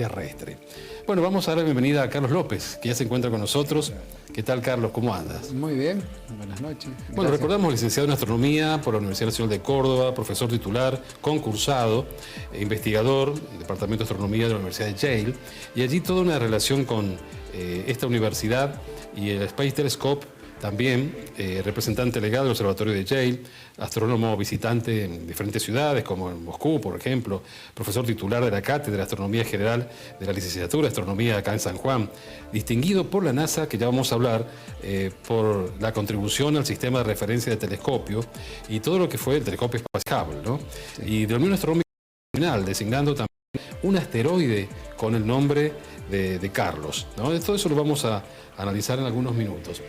terrestre. Bueno, vamos a dar la bienvenida a Carlos López, que ya se encuentra con nosotros. ¿Qué tal, Carlos? ¿Cómo andas? Muy bien, buenas noches. Gracias. Bueno, recordamos licenciado en Astronomía por la Universidad Nacional de Córdoba, profesor titular, concursado, investigador del Departamento de Astronomía de la Universidad de Yale, y allí toda una relación con esta universidad y el Space Telescope, también representante legal del Observatorio de Yale, astrónomo visitante en diferentes ciudades, como en Moscú, por ejemplo, profesor titular de la Cátedra de Astronomía General de la Licenciatura de Astronomía acá en San Juan, distinguido por la NASA, que ya vamos a hablar, por la contribución al sistema de referencia de telescopio y todo lo que fue el telescopio espacial Hubble, ¿no? Sí. Y de la Unión Astronómica Internacional, designando también un asteroide con el nombre de Carlos, ¿no? Todo eso lo vamos a analizar en algunos minutos.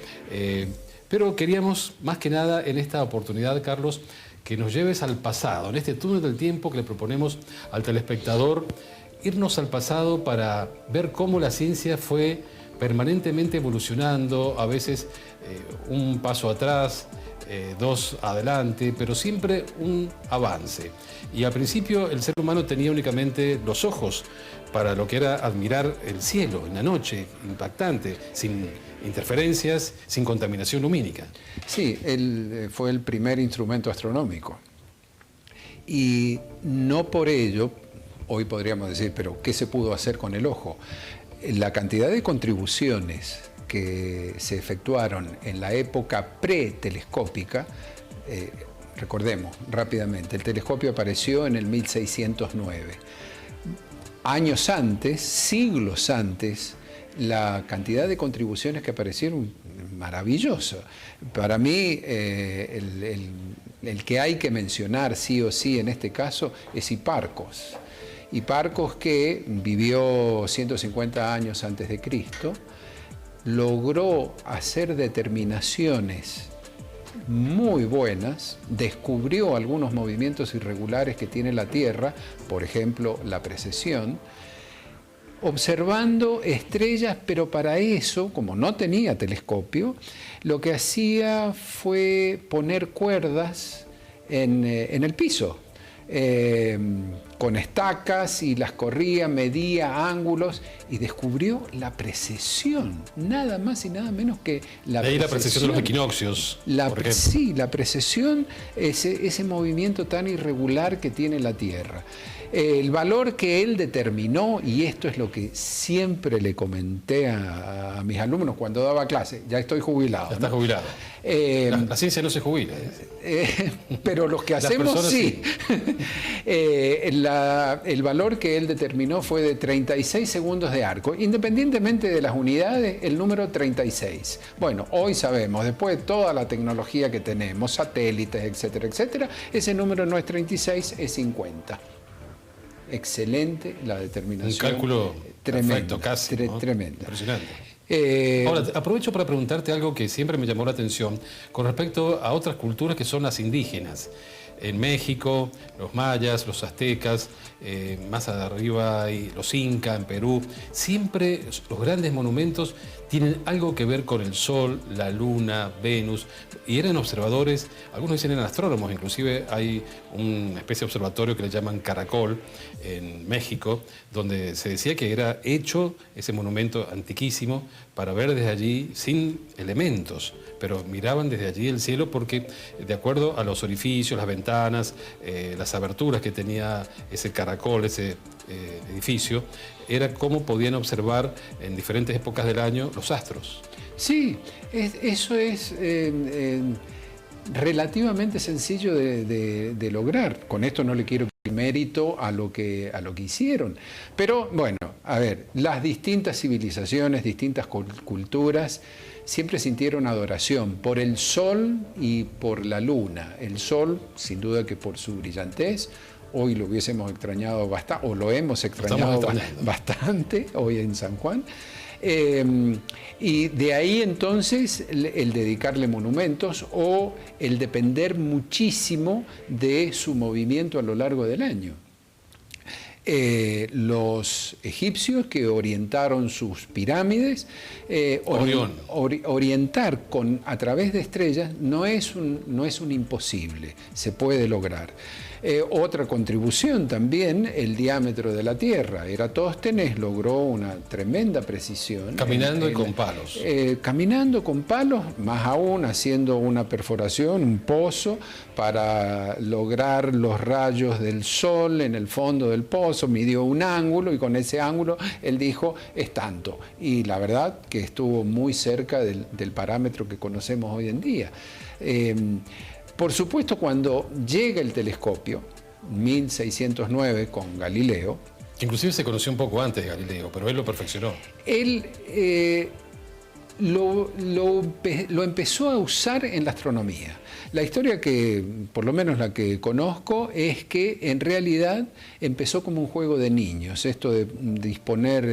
Pero queríamos, más que nada, en esta oportunidad, Carlos, que nos lleves al pasado, en este túnel del tiempo que le proponemos al telespectador, irnos al pasado para ver cómo la ciencia fue permanentemente evolucionando, a veces un paso atrás, dos adelante, pero siempre un avance. Y al principio el ser humano tenía únicamente los ojos para lo que era admirar el cielo en la noche, impactante, sin interferencias, sin contaminación lumínica. Sí, él fue el primer instrumento astronómico. Y no por ello, hoy podríamos decir, pero ¿qué se pudo hacer con el ojo? La cantidad de contribuciones que se efectuaron en la época pretelescópica, recordemos rápidamente, el telescopio apareció en el 1609. Años antes, siglos antes, la cantidad de contribuciones que aparecieron, maravilloso. Para mí, el que hay que mencionar sí o sí en este caso es Hiparcos. Hiparcos, que vivió 150 años antes de Cristo, logró hacer determinaciones muy buenas, descubrió algunos movimientos irregulares que tiene la Tierra, por ejemplo, la precesión, observando estrellas, pero para eso, como no tenía telescopio, lo que hacía fue poner cuerdas en el piso, con estacas, y las corría, medía ángulos y descubrió la precesión, nada más y nada menos que la precesión. De ahí la precesión de los equinoccios, por ejemplo. Sí, la precesión, ese movimiento tan irregular que tiene la Tierra. El valor que él determinó, y esto es lo que siempre le comenté a mis alumnos cuando daba clase, ya estoy jubilado. Ya está jubilado. La ciencia no se jubila. Pero los que hacemos sí. El valor que él determinó fue de 36 segundos de arco, independientemente de las unidades, el número 36. Bueno, hoy sabemos, después de toda la tecnología que tenemos, satélites, etcétera, etcétera, ese número no es 36, es 50. Excelente la determinación. Un cálculo tremendo, perfecto, casi, ¿no? Tremendo. Impresionante. Ahora, aprovecho para preguntarte algo que siempre me llamó la atención con respecto a otras culturas que son las indígenas. En México, los mayas, los aztecas, más arriba los incas, en Perú, siempre los grandes monumentos tienen algo que ver con el Sol, la Luna, Venus, y eran observadores, algunos dicen eran astrónomos, inclusive hay una especie de observatorio que le llaman Caracol en México, donde se decía que era hecho ese monumento antiquísimo para ver desde allí sin elementos, pero miraban desde allí el cielo porque, de acuerdo a los orificios, las ventanas, las aberturas que tenía ese caracol, ese edificio, era cómo podían observar en diferentes épocas del año los astros. Sí, eso es relativamente sencillo de lograr. Con esto no le quiero quitar mérito a lo que hicieron. Pero bueno, a ver, las distintas civilizaciones, distintas culturas, siempre sintieron adoración por el Sol y por la Luna. El Sol, sin duda que por su brillantez. Hoy lo hubiésemos extrañado bastante, o lo hemos extrañado bastante hoy en San Juan. Y de ahí entonces el dedicarle monumentos o el depender muchísimo de su movimiento a lo largo del año. Los egipcios que orientaron sus pirámides, orientar a través de estrellas no es un imposible, se puede lograr. Otra contribución también, el diámetro de la Tierra. Eratosthenes logró una tremenda precisión. Caminando y con palos. Caminando con palos, más aún haciendo una perforación, un pozo, para lograr los rayos del sol en el fondo del pozo. Midió un ángulo y con ese ángulo él dijo, es tanto. Y la verdad que estuvo muy cerca del parámetro que conocemos hoy en día. Por supuesto, cuando llega el telescopio, 1609 con Galileo. Inclusive se conoció un poco antes de Galileo, pero él lo perfeccionó. Él lo empezó a usar en la astronomía. La historia que, por lo menos la que conozco, es que en realidad empezó como un juego de niños, esto de disponer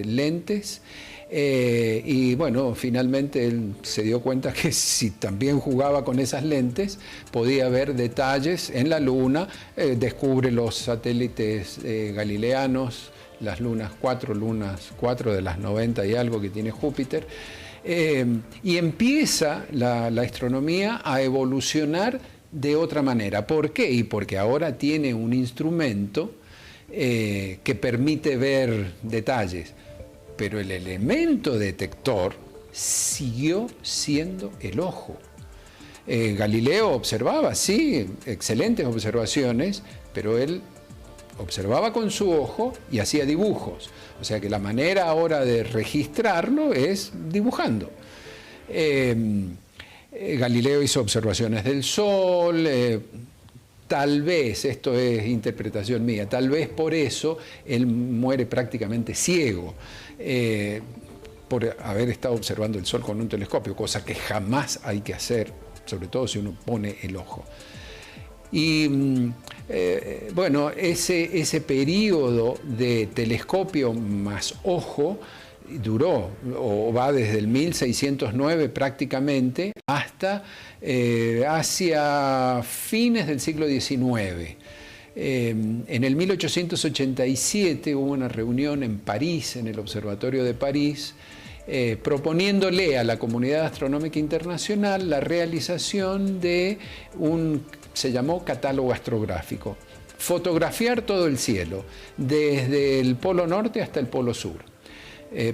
lentes. Y bueno, finalmente él se dio cuenta que si también jugaba con esas lentes, podía ver detalles en la Luna, descubre los satélites galileanos, las lunas, cuatro de las 90 y algo que tiene Júpiter, y empieza la astronomía a evolucionar de otra manera. ¿Por qué? Y porque ahora tiene un instrumento que permite ver detalles. Pero el elemento detector siguió siendo el ojo. Galileo observaba, sí, excelentes observaciones, pero él observaba con su ojo y hacía dibujos. O sea que la manera ahora de registrarlo es dibujando. Galileo hizo observaciones del Sol. Tal vez, esto es interpretación mía, tal vez por eso él muere prácticamente ciego, por haber estado observando el Sol con un telescopio, cosa que jamás hay que hacer, sobre todo si uno pone el ojo. Y bueno, ese periodo de telescopio más ojo duró, o va desde el 1609 prácticamente hasta hacia fines del siglo XIX. En el 1887 hubo una reunión en París, en el Observatorio de París, proponiéndole a la comunidad astronómica internacional la realización de se llamó catálogo astrográfico, fotografiar todo el cielo, desde el Polo Norte hasta el Polo Sur.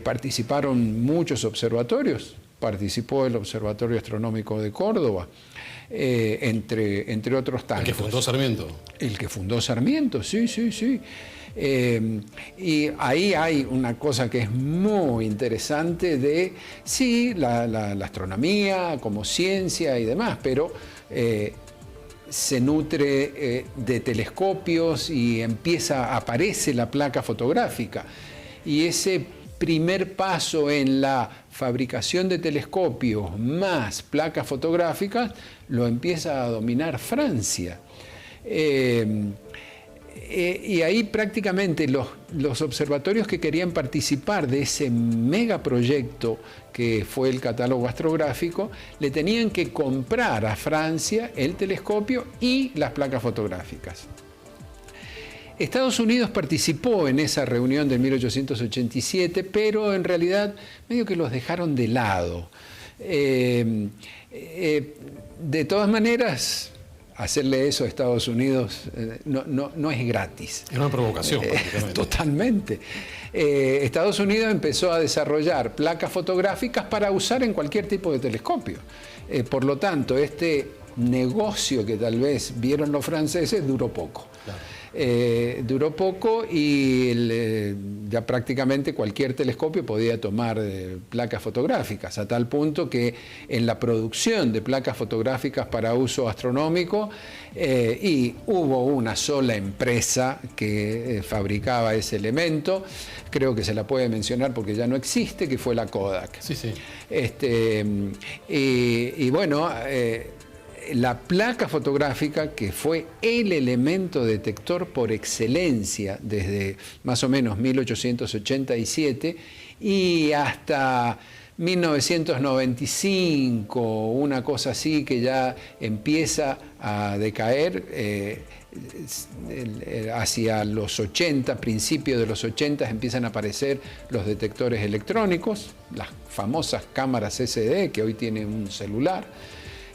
Participaron muchos observatorios, participó el Observatorio Astronómico de Córdoba, entre otros tantos. El que fundó Sarmiento. El que fundó Sarmiento, sí. Y ahí hay una cosa que es muy interesante de, sí, la astronomía como ciencia y demás, pero se nutre de telescopios y aparece la placa fotográfica. Y ese primer paso en la fabricación de telescopios más placas fotográficas lo empieza a dominar Francia. Y ahí prácticamente los observatorios que querían participar de ese megaproyecto que fue el catálogo astrográfico, le tenían que comprar a Francia el telescopio y las placas fotográficas. Estados Unidos participó en esa reunión de 1887, pero en realidad medio que los dejaron de lado. De todas maneras, hacerle eso a Estados Unidos no es gratis. Es una provocación, prácticamente. Totalmente. Estados Unidos empezó a desarrollar placas fotográficas para usar en cualquier tipo de telescopio. Por lo tanto, este negocio que tal vez vieron los franceses duró poco. Claro. Duró poco y ya prácticamente cualquier telescopio podía tomar placas fotográficas, a tal punto que en la producción de placas fotográficas para uso astronómico y hubo una sola empresa que fabricaba ese elemento, creo que se la puede mencionar porque ya no existe, que fue la Kodak. Sí. Y bueno, la placa fotográfica, que fue el elemento detector por excelencia desde más o menos 1887 y hasta 1995, una cosa así que ya empieza a decaer, hacia los 80, principios de los 80 empiezan a aparecer los detectores electrónicos, las famosas cámaras SD que hoy tienen un celular.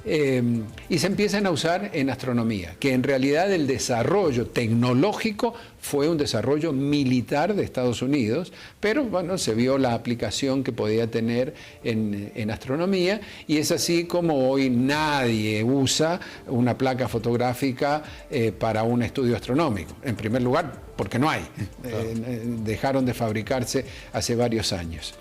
y se empiezan a usar en astronomía, que en realidad el desarrollo tecnológico fue un desarrollo militar de Estados Unidos, pero bueno, se vio la aplicación que podía tener en astronomía, y es así como hoy nadie usa una placa fotográfica para un estudio astronómico. En primer lugar, porque no hay. Dejaron de fabricarse hace varios años.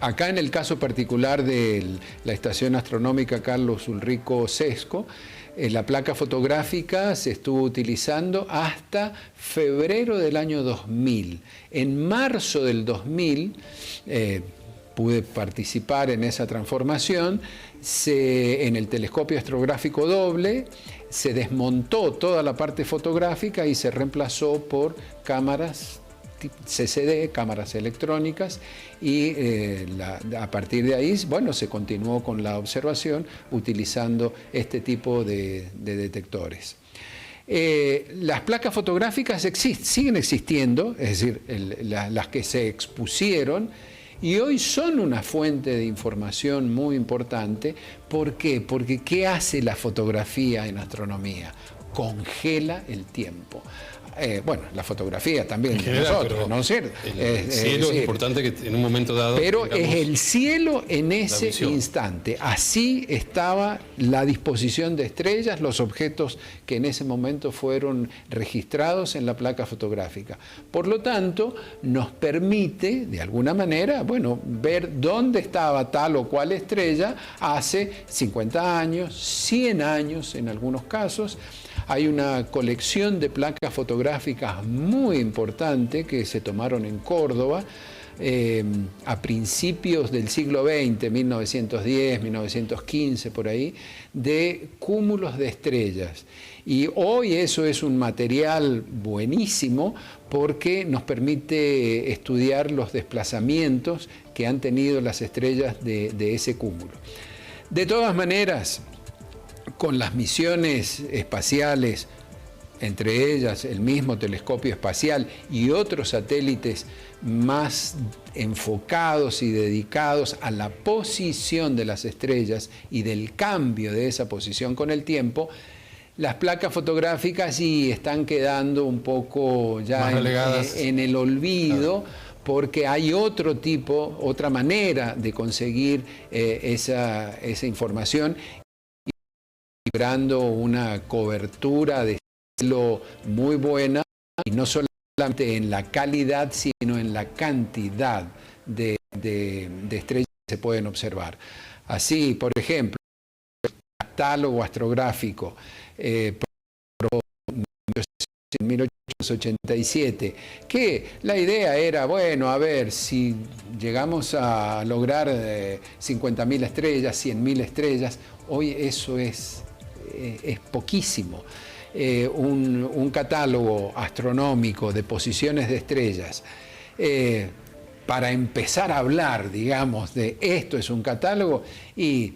Acá en el caso particular de la Estación Astronómica Carlos Ulrico Sesco, la placa fotográfica se estuvo utilizando hasta febrero del año 2000. En marzo del 2000 pude participar en esa transformación. En el telescopio astrográfico doble se desmontó toda la parte fotográfica y se reemplazó por cámaras CCD, cámaras electrónicas, y a partir de ahí, bueno, se continuó con la observación utilizando este tipo de detectores. Las placas fotográficas siguen existiendo, es decir, las que se expusieron, y hoy son una fuente de información muy importante. ¿Por qué? Porque ¿qué hace la fotografía en astronomía? Congela el tiempo. Bueno, la fotografía también en general, nosotros, ¿no es cierto? El cielo es importante que en un momento dado... Pero es el cielo en ese instante. Así estaba la disposición de estrellas, los objetos que en ese momento fueron registrados en la placa fotográfica. Por lo tanto, nos permite, de alguna manera, bueno, ver dónde estaba tal o cual estrella hace 50 años, 100 años en algunos casos. Hay una colección de placas fotográficas muy importante que se tomaron en Córdoba a principios del siglo XX, 1910, 1915, por ahí, de cúmulos de estrellas. Y hoy eso es un material buenísimo porque nos permite estudiar los desplazamientos que han tenido las estrellas de ese cúmulo. De todas maneras, con las misiones espaciales, entre ellas el mismo telescopio espacial y otros satélites más enfocados y dedicados a la posición de las estrellas y del cambio de esa posición con el tiempo, las placas fotográficas sí están quedando un poco ya en el olvido. Porque hay otro tipo, otra manera de conseguir esa información, librando una cobertura de cielo muy buena, y no solamente en la calidad, sino en la cantidad de estrellas que se pueden observar. Así, por ejemplo, el catálogo astrográfico en 1887, que la idea era, bueno, a ver, si llegamos a lograr 50.000 estrellas, 100.000 estrellas, hoy eso es poquísimo. Un catálogo astronómico de posiciones de estrellas, para empezar a hablar, digamos, de esto es un catálogo, y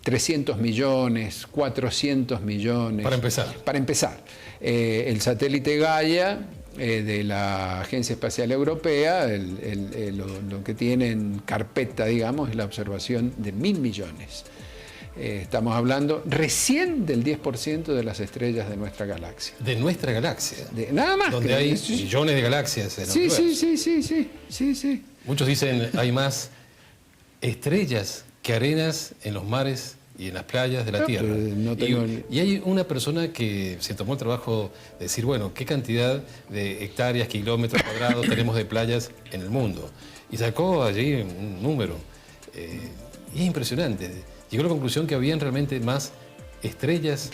300 millones, 400 millones. Para empezar. Para empezar. El satélite Gaia de la Agencia Espacial Europea, lo que tiene en carpeta, digamos, es la observación de 1.000 millones. Estamos hablando recién del 10% de las estrellas de nuestra galaxia. De nuestra galaxia. Nada más. Donde hay millones de galaxias en el universo. Sí. Muchos dicen hay más estrellas que arenas en los mares y en las playas de la Tierra. Y hay una persona que se tomó el trabajo de decir, bueno, ¿qué cantidad de hectáreas, kilómetros cuadrados tenemos de playas en el mundo? Y sacó allí un número. Y es impresionante. Llegó a la conclusión que habían realmente más estrellas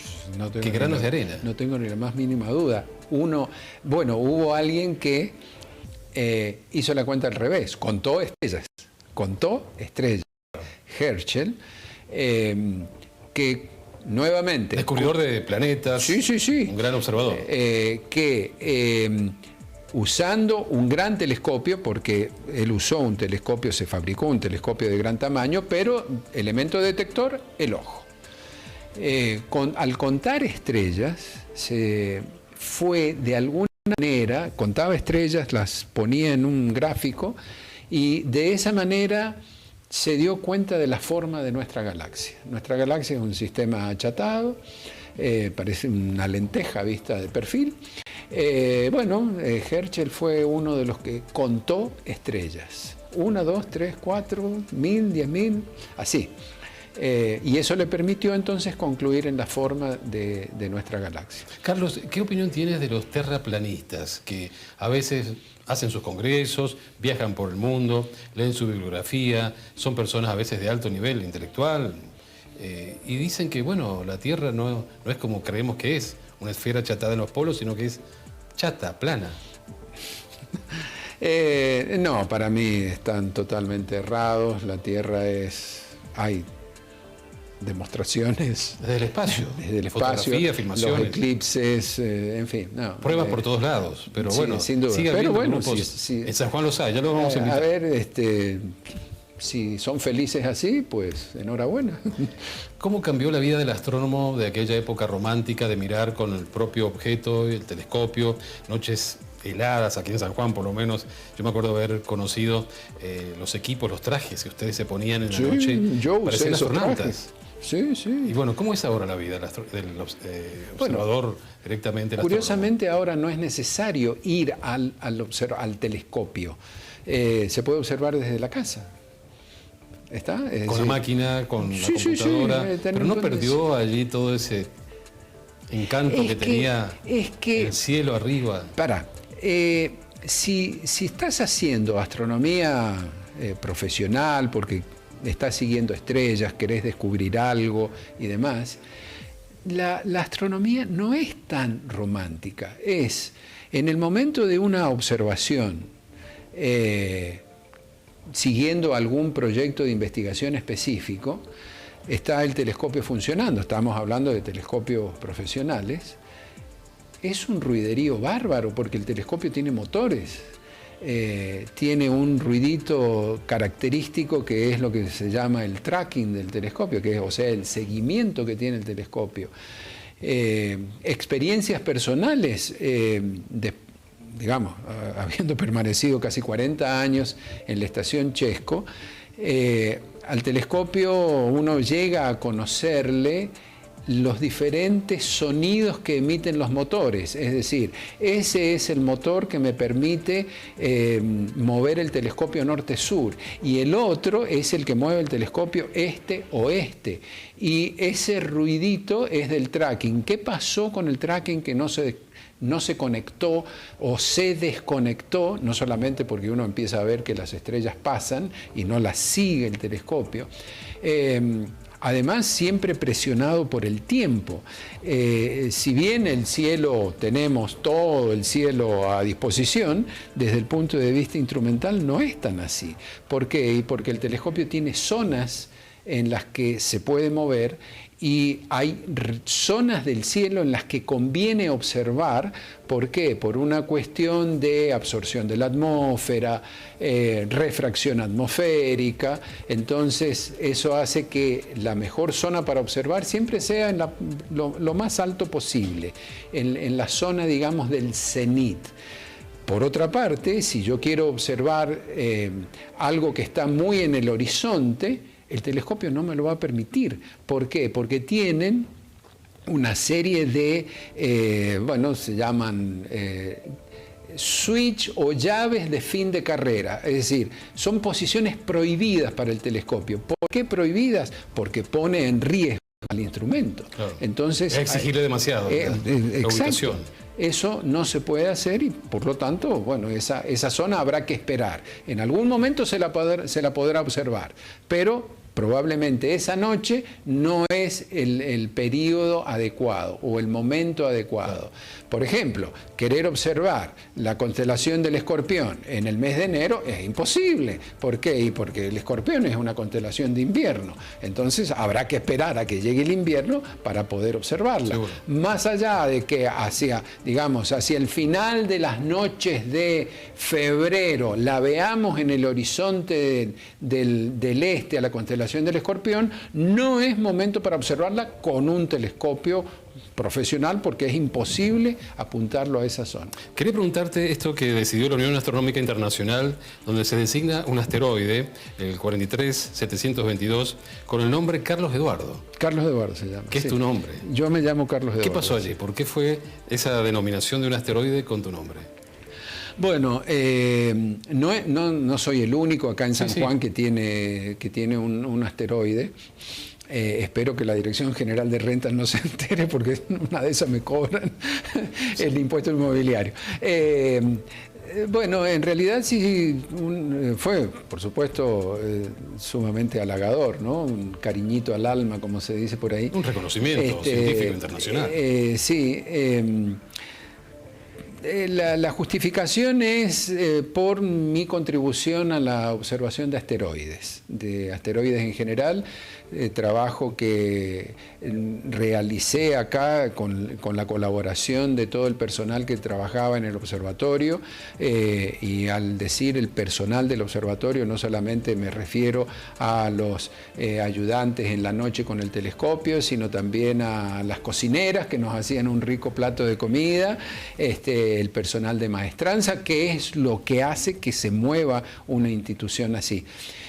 que granos de arena. No tengo ni la más mínima duda. Hubo alguien que hizo la cuenta al revés, contó estrellas. Herschel, que nuevamente... Descubridor de planetas, sí. Un gran observador. Usando un gran telescopio, porque él usó un telescopio, se fabricó un telescopio de gran tamaño, pero elemento detector, el ojo. Al contar estrellas, se fue de alguna manera, contaba estrellas, las ponía en un gráfico, y de esa manera se dio cuenta de la forma de nuestra galaxia. Nuestra galaxia es un sistema achatado, parece una lenteja vista de perfil. Herschel fue uno de los que contó estrellas. 1, 2, 3, 4, 1000, 10.000, así. Y eso le permitió entonces concluir en la forma de nuestra galaxia. Carlos, ¿qué opinión tienes de los terraplanistas que a veces hacen sus congresos, viajan por el mundo, leen su bibliografía, son personas a veces de alto nivel intelectual y dicen que, bueno, la Tierra no es como creemos que es, una esfera achatada en los polos, sino que es chata, plana? No, para mí están totalmente errados. La Tierra hay demostraciones desde el espacio, fotografía, filmaciones, los eclipses, en fin, no, pruebas por todos lados, pero sí, bueno, sin duda. Sigue pero bueno, grupos, en San Juan los hay, ya los vamos a invitar. A ver, si son felices así, pues enhorabuena. ¿Cómo cambió la vida del astrónomo de aquella época romántica de mirar con el propio objeto, el telescopio, noches heladas aquí en San Juan por lo menos? Yo me acuerdo haber conocido los equipos, los trajes que ustedes se ponían en la noche. Yo parecían usé astronautas. Sí, sí. Y bueno, ¿cómo es ahora la vida del observador directamente? Curiosamente ahora no es necesario ir al telescopio. Se puede observar desde la casa. ¿Está? Con la máquina, con la computadora, pero no perdió allí todo ese encanto que tenía el cielo arriba. Si estás haciendo astronomía profesional, porque estás siguiendo estrellas, querés descubrir algo y demás, la astronomía no es tan romántica. Es en el momento de una observación, siguiendo algún proyecto de investigación específico, está el telescopio funcionando, estamos hablando de telescopios profesionales, es un ruiderío bárbaro porque el telescopio tiene motores, tiene un ruidito característico que es lo que se llama el tracking del telescopio, que es, o sea, el seguimiento que tiene el telescopio. Experiencias personales, digamos, habiendo permanecido casi 40 años en la estación Chesco, al telescopio uno llega a conocerle los diferentes sonidos que emiten los motores, es decir, ese es el motor que me permite mover el telescopio norte-sur y el otro es el que mueve el telescopio este-oeste y ese ruidito es del tracking. ¿Qué pasó con el tracking que no se conectó o se desconectó? No solamente porque uno empieza a ver que las estrellas pasan y no las sigue el telescopio, además siempre presionado por el tiempo. Si bien el cielo, tenemos todo el cielo a disposición, desde el punto de vista instrumental no es tan así. ¿Por qué? Porque el telescopio tiene zonas en las que se puede mover y hay zonas del cielo en las que conviene observar. ¿Por qué? Por una cuestión de absorción de la atmósfera, refracción atmosférica. Entonces eso hace que la mejor zona para observar siempre sea en lo más alto posible, en la zona, digamos, del cenit. Por otra parte, si yo quiero observar algo que está muy en el horizonte, el telescopio no me lo va a permitir. ¿Por qué? Porque tienen una serie de, se llaman switch o llaves de fin de carrera. Es decir, son posiciones prohibidas para el telescopio. ¿Por qué prohibidas? Porque pone en riesgo al instrumento. Claro. Entonces, es exigirle demasiado la ubicación. Eso no se puede hacer y por lo tanto, bueno, esa zona habrá que esperar. En algún momento se la podrá observar, pero probablemente esa noche no es el periodo adecuado o el momento adecuado. Por ejemplo, querer observar la constelación del Escorpión en el mes de enero es imposible. ¿Por qué? Y porque el Escorpión es una constelación de invierno. Entonces habrá que esperar a que llegue el invierno para poder observarla. Seguro. Más allá de que hacia el final de las noches de febrero la veamos en el horizonte del este a la constelación del Escorpión, no es momento para observarla con un telescopio profesional porque es imposible apuntarlo a esa zona. Quería preguntarte esto que decidió la Unión Astronómica Internacional, donde se designa un asteroide, el 43722, con el nombre Carlos Eduardo. Carlos Eduardo se llama. ¿Qué es tu nombre? Yo me llamo Carlos Eduardo. ¿Qué pasó allí? ¿Por qué fue esa denominación de un asteroide con tu nombre? Bueno, no soy el único acá en San Juan que tiene un asteroide. Espero que la Dirección General de Rentas no se entere porque una de esas me cobran el impuesto inmobiliario. Bueno, en realidad sí fue, por supuesto, sumamente halagador, ¿no? Un cariñito al alma, como se dice por ahí. Un reconocimiento científico internacional. Sí. La justificación es por mi contribución a la observación de asteroides en general, trabajo que realicé acá con la colaboración de todo el personal que trabajaba en el observatorio, y al decir el personal del observatorio no solamente me refiero a los ayudantes en la noche con el telescopio, sino también a las cocineras que nos hacían un rico plato de comida, el personal de maestranza, que es lo que hace que se mueva una institución así.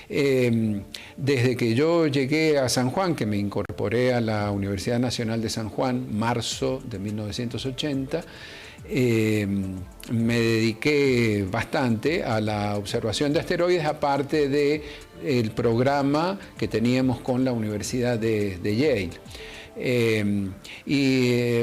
Desde que yo llegué a San Juan, que me incorporé a la Universidad Nacional de San Juan, marzo de 1980, me dediqué bastante a la observación de asteroides, aparte del programa que teníamos con la Universidad de Yale.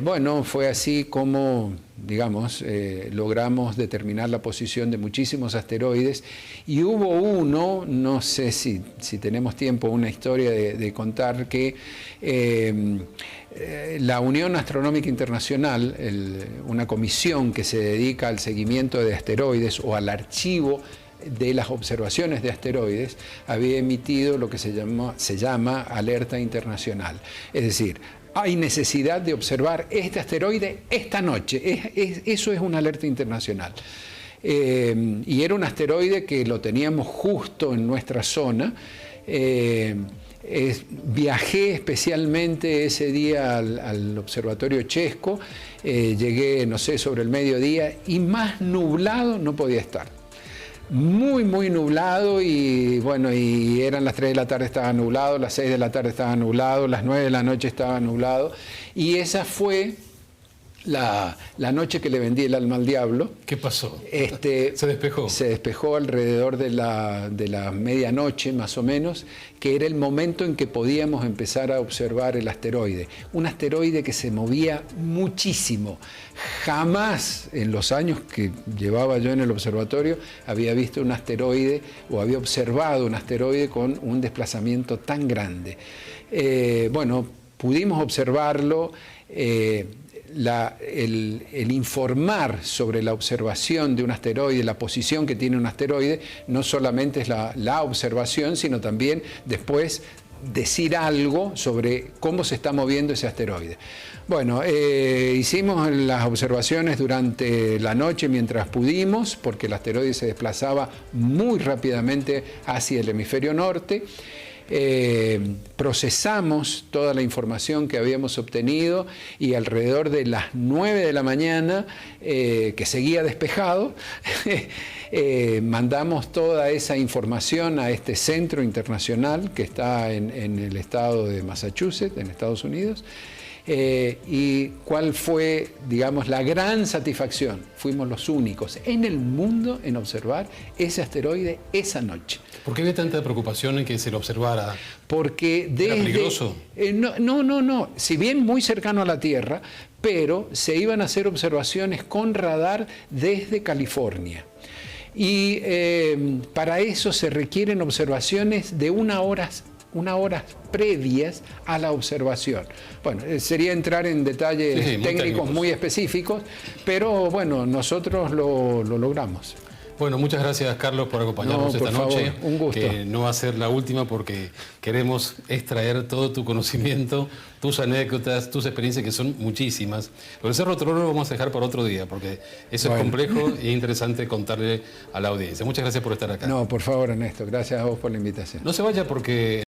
Bueno, fue así como, digamos, logramos determinar la posición de muchísimos asteroides, y hubo uno, no sé si tenemos tiempo, una historia de contar que la Unión Astronómica Internacional, una comisión que se dedica al seguimiento de asteroides o al archivo de las observaciones de asteroides, había emitido lo que se llama alerta internacional. Es decir, hay necesidad de observar este asteroide esta noche. Eso es una alerta internacional. Y era un asteroide que lo teníamos justo en nuestra zona. Viajé especialmente ese día al observatorio Chesco, llegué, no sé, sobre el mediodía, y más nublado no podía estar. Muy, muy nublado, y bueno, y eran las 3 de la tarde estaba nublado, las 6 de la tarde estaba nublado, las 9 de la noche estaba nublado, y esa fue la noche que le vendí el alma al diablo. ¿Qué pasó? ¿Se despejó? Se despejó alrededor de la medianoche, más o menos, que era el momento en que podíamos empezar a observar el asteroide. Un asteroide que se movía muchísimo. Jamás en los años que llevaba yo en el observatorio había visto un asteroide o había observado un asteroide con un desplazamiento tan grande. Bueno, pudimos observarlo. El informar sobre la observación de un asteroide, la posición que tiene un asteroide, no solamente es la observación, sino también después decir algo sobre cómo se está moviendo ese asteroide. Bueno, hicimos las observaciones durante la noche mientras pudimos, porque el asteroide se desplazaba muy rápidamente hacia el hemisferio norte. Procesamos toda la información que habíamos obtenido, y alrededor de las 9 de la mañana, que seguía despejado, mandamos toda esa información a este centro internacional que está en el estado de Massachusetts, en Estados Unidos. ¿Y cuál fue, digamos, la gran satisfacción? Fuimos los únicos en el mundo en observar ese asteroide esa noche. ¿Por qué había tanta preocupación en que se lo observara? Porque ¿Era peligroso? No. Si bien muy cercano a la Tierra, pero se iban a hacer observaciones con radar desde California. Y para eso se requieren observaciones de una hora previas a la observación. Bueno, sería entrar en detalles técnicos muy específicos, pero bueno, nosotros lo logramos. Bueno, muchas gracias, Carlos, por acompañarnos esta noche. Un gusto. Que no va a ser la última, porque queremos extraer todo tu conocimiento, tus anécdotas, tus experiencias, que son muchísimas. Lo del Cerro Troro lo vamos a dejar para otro día, porque eso es complejo e interesante contarle a la audiencia. Muchas gracias por estar acá. No, por favor, Ernesto. Gracias a vos por la invitación. No se vaya, porque